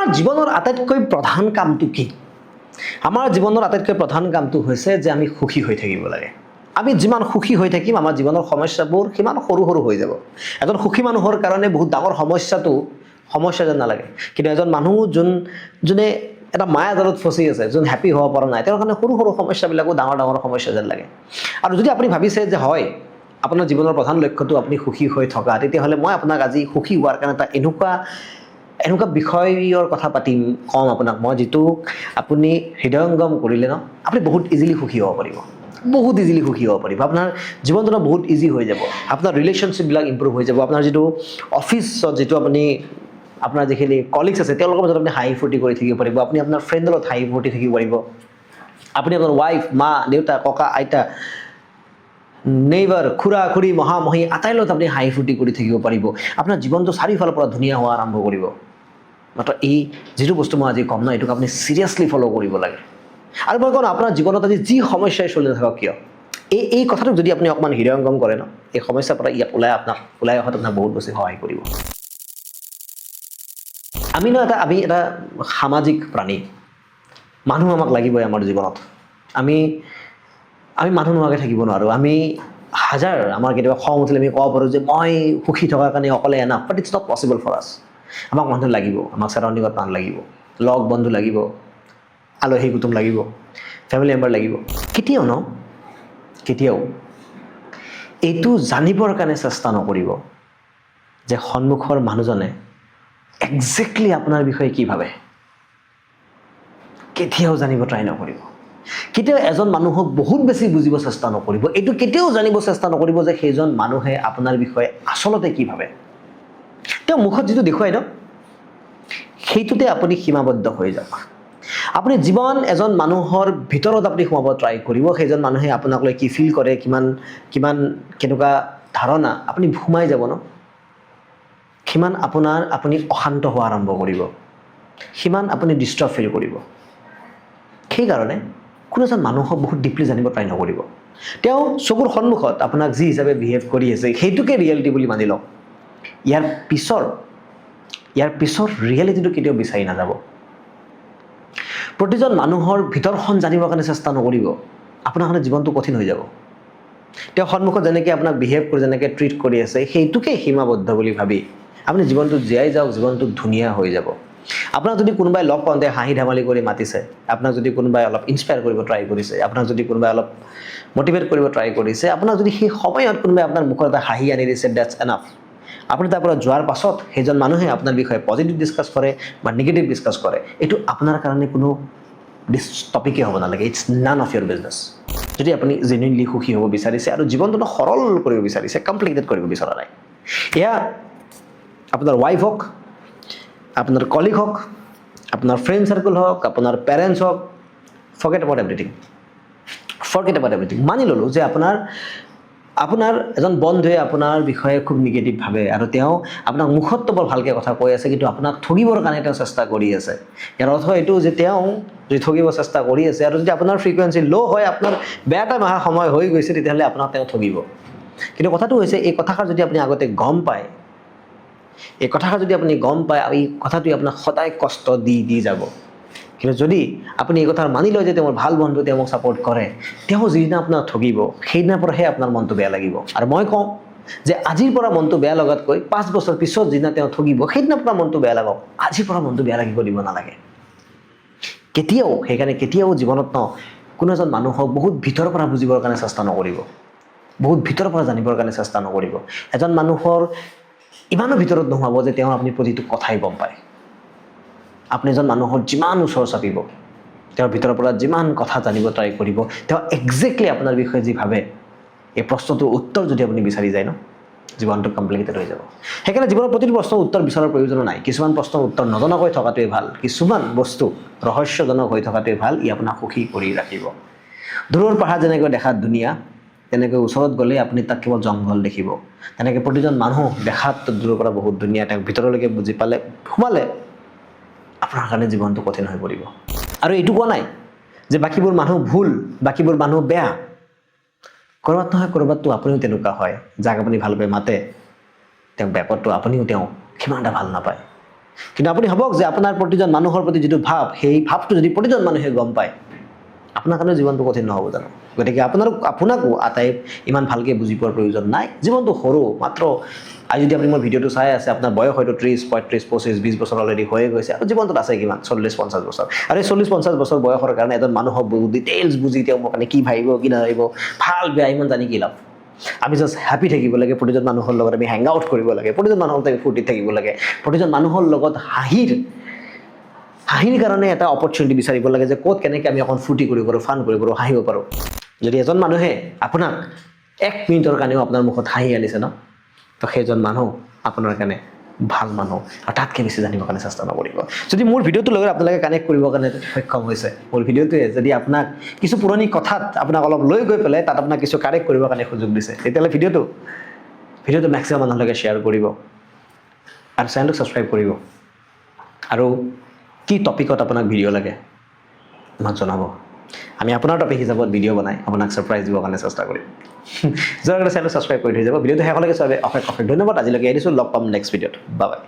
আমাৰ জীৱনৰ আটাইতকৈ প্ৰধান কামটো কি আমাৰ জীৱনৰ আটাইতকৈ প্ৰধান কামটো হৈছে যে আমি সুখী হৈ থাকিব লাগে আমি যিমান সুখী হৈ থাকিম আমাৰ জীৱনৰ সমস্যাবোৰ কিমান সৰু সৰু হৈ যাব এজন সুখী মানুহৰ কাৰণে বহুত ডাঙৰ সমস্যা যেন নালাগে কিন্তু এজন মানুহ যোনে এটা মায়া জালত ফচি আছে যোন হ্যাপি হ'ব পৰা নাই তেওঁৰ কাৰণে সৰু সৰু সমস্যাবিলাকো ডাঙৰ ডাঙৰ সমস্যা যেন লাগে আৰু যদি আপুনি ভাবিছে যে হয় আপোনাৰ জীৱনৰ প্ৰধান লক্ষ্যটো আপুনি সুখী হৈ থকা তেতিয়াহ'লে মই আপোনাক আজি সুখী হোৱাৰ কাৰণে এটা এনেকুৱা বিষয়ৰ কথা পাতিম কম আপোনাক মই যিটো আপুনি হৃদয়ংগম কৰিলে ন আপুনি বহুত ইজিলি সুখী হ'ব পাৰিব আপোনাৰ জীৱনটো বহুত ইজি হৈ যাব আপোনাৰ ৰিলেশ্যনশ্বিপবিলাক ইম্প্ৰুভ হৈ যাব আপোনাৰ যিটো অফিচত যিটো আপুনি আপোনাৰ যিখিনি কলিগছ আছে তেওঁলোকৰ মাজত আপুনি হাঁহি ফূৰ্তি কৰি থাকিব পাৰিব আপুনি আপোনাৰ ফ্ৰেণ্ডৰ লগত হাঁহি ফূৰ্তি থাকিব পাৰিব আপুনি আপোনাৰ ৱাইফ মা দেউতা ককা আইতা নেইবাৰ খুৰা খুৰী মহামহী আটাইৰ লগত আপুনি হাঁহি ফূৰ্তি কৰি থাকিব পাৰিব আপোনাৰ জীৱনটো চাৰিওফালৰ পৰা ধুনীয়া হোৱা আৰম্ভ কৰিব মাত্ৰ এই যিটো বস্তু মই আজি কম ন এইটোক আপুনি চিৰিয়াছলি ফ'ল' কৰিব লাগে আৰু মই কওঁ আপোনাৰ জীৱনত আজি যি সমস্যাই চলি নাথাকক কিয় এই কথাটোক যদি আপুনি অকণমান হৃদয়ংগম কৰে ন এই সমস্যাৰ পৰা ইয়াক ওলাই অহাত আপোনাক বহুত বেছি সহায় কৰিব আমি এটা সামাজিক প্ৰাণী মানুহ আমাক লাগিবই আমাৰ জীৱনত আমি মানুহ নোহোৱাকৈ থাকিব নোৱাৰোঁ আমি আমাৰ কেতিয়াবা খং উঠিলে আমি ক'ব পাৰোঁ যে মই সুখী থকাৰ কাৰণে অকলে enough but it's not possible for us আমাক মানুহ লাগিব আমাক চাৰাউণ্ডিঙত মানুহ লাগিব লগ বন্ধু লাগিব আলহী কুটুম লাগিব ফেমিলি মেম্বাৰ লাগিব কেতিয়াও এইটো জানিবৰ কাৰণে চেষ্টা নকৰিব যে সন্মুখৰ মানুহজনে একজেক্টলি আপোনাৰ বিষয়ে কি ভাবে কেতিয়াও জানিব ট্ৰাই নকৰিব কেতিয়াও এজন মানুহক বহুত বেছি বুজিব চেষ্টা নকৰিব এইটো কেতিয়াও জানিব চেষ্টা নকৰিব যে সেইজন মানুহে আপোনাৰ বিষয়ে আচলতে কি ভাবে তেওঁ মুখত যিটো দেখুৱাই ন সেইটোতে আপুনি সীমাবদ্ধ হৈ যাওক আপুনি জীৱন এজন মানুহৰ ভিতৰত আপুনি সোমাব ট্ৰাই কৰিব সেইজন মানুহে আপোনাক লৈ কি ফিল কৰে কিমান কেনেকুৱা ধাৰণা আপুনি সোমাই যাব ন সিমান আপুনি অশান্ত হোৱা আৰম্ভ কৰিব সিমান আপুনি ডিষ্টাৰ্ব ফিল কৰিব সেইকাৰণে কোনো এজন মানুহক বহুত ডিপলি জানিব ট্ৰাই নকৰিব তেওঁ চকুৰ সন্মুখত আপোনাক যি হিচাপে বিহেভ কৰি আছে সেইটোকে ৰিয়েলিটি বুলি মানি লওক ইয়াৰ পিছৰ ৰিয়েলিটিটো কেতিয়াও বিচাৰি নাযাব প্ৰতিজন মানুহৰ ভিতৰখন জানিবৰ কাৰণে চেষ্টা নকৰিব আপোনাৰ কাৰণে জীৱনটো কঠিন হৈ যাব তেওঁ সন্মুখত যেনেকৈ আপোনাক বিহেভ কৰি যেনেকৈ ট্ৰিট কৰি আছে সেইটোকে সীমাবদ্ধ বুলি ভাবি আপুনি জীৱনটো জীয়াই যাওক জীৱনটো ধুনীয়া হৈ যাব আপোনাক যদি কোনোবাই লগ পাওঁতে হাঁহি ধেমালি কৰি মাতিছে আপোনাক যদি কোনোবাই অলপ ইনস্পায়াৰ কৰিব ট্ৰাই কৰিছে আপোনাক যদি কোনোবাই অলপ মটিভেট কৰিব ট্ৰাই কৰিছে আপোনাক যদি সেই সময়ত কোনোবাই আপোনাৰ মুখত এটা হাঁহি আনি দিছে দ্যাটছ এনাফ আপুনি তাৰ পৰা যোৱাৰ পাছত সেইজন মানুহে আপোনাৰ বিষয়ে পজিটিভ ডিছকাছ কৰে বা নিগেটিভ ডিছকাছ কৰে এইটো আপোনাৰ কাৰণে কোনো টপিকে হ'ব নালাগে it's none of your business যদি আপুনি জেনুইনলি সুখী হ'ব বিচাৰিছে আৰু জীৱনটো সৰল কৰিব বিচাৰিছে কমপ্লিকেটেড কৰিব বিচৰা নাই এয়া আপোনাৰ ৱাইফ হওক আপোনাৰ কলিগ হওক আপোনাৰ ফ্ৰেণ্ড চাৰ্কেল হওক আপোনাৰ পেৰেণ্টছ হওক ফৰগেট এবাউট এভৰিথিং মানি ল'লোঁ যে আপোনাৰ এজন বন্ধুৱে আপোনাৰ বিষয়ে খুব নিগেটিভ ভাবে আৰু তেওঁ আপোনাক মুখততো বৰ ভালকৈ কথা কৈ আছে কিন্তু আপোনাক ঠগিবৰ কাৰণে তেওঁ চেষ্টা কৰি আছে ইয়াৰ অৰ্থ এইটো যে তেওঁ যদি ঠগিব চেষ্টা কৰি আছে আৰু যদি আপোনাৰ ফ্ৰিকুৱেঞ্চি ল' হয় আপোনাৰ বেয়া টাইম অহা সময় হৈ গৈছে তেতিয়াহ'লে আপোনাক তেওঁ ঠগিব কিন্তু কথাটো হৈছে এই কথাষাৰ যদি আপুনি আগতে গম পায় এই কথাষাৰ যদি আপুনি গম পায় এই কথাটোৱে আপোনাক সদায় কষ্ট দি যাব কিন্তু যদি আপুনি এই কথা মানি লয় যে তেওঁ ভাল বন্ধু তেওঁ মোক ছাপোৰ্ট কৰে তেওঁ যিদিনা আপোনাক ঠগিব সেইদিনাৰ পৰাহে আপোনাৰ মনটো বেয়া লাগিব আৰু মই কওঁ যে আজিৰ পৰা মনটো বেয়া লগাতকৈ 5 বছৰ পিছত যিদিনা তেওঁ ঠগিব সেইদিনাৰ পৰা মনটো বেয়া লাগক আজিৰ পৰা মনটো বেয়া লাগিব দিব নালাগে সেইকাৰণে কেতিয়াও জীৱনত কোনো এজন মানুহক বহুত ভিতৰৰ পৰা বুজিবৰ কাৰণে চেষ্টা নকৰিব বহুত ভিতৰৰ পৰা জানিবৰ কাৰণে চেষ্টা নকৰিব এজন মানুহৰ ইমানো ভিতৰত নোহোৱাব যে তেওঁ আপুনি প্ৰতিটো কথাই গম পায় আপুনি এজন মানুহৰ যিমান ওচৰ চাপিব তেওঁৰ ভিতৰৰ পৰা যিমান কথা জানিব ট্ৰাই কৰিব তেওঁ একজেক্টলি আপোনাৰ বিষয়ে যি ভাবে এই প্ৰশ্নটোৰ উত্তৰ যদি আপুনি বিচাৰি যায় ন জীৱনটো কমপ্লিকেটেড হৈ যাব সেইকাৰণে জীৱনৰ প্ৰতিটো প্ৰশ্নৰ উত্তৰ বিচৰাৰ প্ৰয়োজন নাই কিছুমান প্ৰশ্নৰ উত্তৰ নজনাকৈ থকাটোৱে ভাল কিছুমান বস্তু ৰহস্যজনক হৈ থকাটোৱে ভাল ই আপোনাক সুখী কৰি ৰাখিব দূৰৰ পাহাৰ যেনেকৈ দেখাত ধুনীয়া তেনেকৈ ওচৰত গ'লে আপুনি তাত কেৱল জংঘল দেখিব তেনেকৈ প্ৰতিজন মানুহ দেখাত দূৰৰ পৰা বহুত ধুনীয়া তেওঁক ভিতৰলৈকে বুজি পালে সোমালে আপোনাৰ কাৰণে জীৱনটো কঠিন হৈ পৰিব আৰু এইটো কোৱা নাই যে বাকীবোৰ মানুহ ভুল বাকীবোৰ মানুহ বেয়া কৰবাত নহয় কৰবাততো আপুনিও তেনেকুৱা হয় যাক আপুনি ভালকৈ মাতে তেওঁক বেপৰটো আপুনিও তেওঁ সিমান এটা ভাল নাপায় কিন্তু আপুনি ভাবক যে আপোনাৰ প্ৰতিজন মানুহৰ প্ৰতি যিটো ভাৱ সেই ভাৱটো যদি প্ৰতিজন মানুহে গম পায় আপোনাৰ কাৰণে জীৱনটো কঠিন নহ'ব জানো গতিকে আপোনাকো আটাই ইমান ভালকৈ বুজি পোৱাৰ প্ৰয়োজন নাই জীৱনটো সৰু মাত্ৰ আজি যদি আপুনি মোৰ ভিডিঅ'টো চাই আছে আপোনাৰ বয়স হয়তো 30 35 25 20 বছৰ অলৰেডি হৈয়ে গৈছে আৰু জীৱনটোত আছে কিমান 40 50 বছৰ আৰু এই 40 50 বছৰ বয়সৰ কাৰণে এজন মানুহক ডিটেইলছ বুজি তেওঁ মোৰ কাৰণে কি ভাবিব কি নাভাবিব ভাল বেয়া ইমান জানি কি লাভ আমি জাষ্ট হ্যাপি থাকিব লাগে প্ৰতিজন মানুহৰ লগত আমি হেং আউট কৰিব লাগে প্ৰতিজন মানুহৰ লগত ফূৰ্তিত থাকিব লাগে প্ৰতিজন মানুহৰ লগত হাঁহিৰ কাৰণে এটা অপৰচুনিটি বিচাৰিব লাগে যে ক'ত কেনেকৈ আমি অকণ ফূৰ্তি কৰিব পাৰোঁ ফান কৰিব পাৰোঁ হাঁহিব পাৰোঁ যদি এজন মানুহে আপোনাক 1 মিনিটৰ কাৰণেও আপোনাৰ মুখত হাঁহি আনিছে ন তো সেইজন মানুহ আপোনাৰ কাৰণে ভাল মানুহ আৰু তাতকৈ বেছি জানিবৰ কাৰণে চেষ্টা নকৰিব যদি মোৰ ভিডিঅ'টোৰ লগত আপোনালোকে কানেক্ট কৰিবৰ কাৰণে সক্ষম হৈছে মোৰ ভিডিঅ'টোৱে যদি আপোনাক কিছু পুৰণি কথাত আপোনাক অলপ লৈ গৈ পেলাই তাত আপোনাক কিছু কানেক্ট কৰিবৰ কাৰণে সুযোগ দিছে তেতিয়াহ'লে ভিডিঅ'টো মেক্সিমাম মানুহলৈকে শ্বেয়াৰ কৰিব আৰু চেনেলটো ছাবস্ক্ৰাইব কৰিব আৰু কি টপিকত আপোনাক ভিডিঅ' লাগে আমাক জনাব আমি আপোনাৰ টপিক হিচাপত ভিডিঅ' বনাই আপোনাক ছাৰপ্ৰাইজ দিবৰ কাৰণে চেষ্টা কৰিম যাৰ কাৰণে চেনেলটো ছাবস্ক্ৰাইব কৰি থৈ যাব ভিডিঅ'টো শেষলৈকে চাবে অশেষ ধন্যবাদ আজিলৈকে এৰিছোঁ লগ পাম নেক্সট ভিডিঅ'ত বাই বাই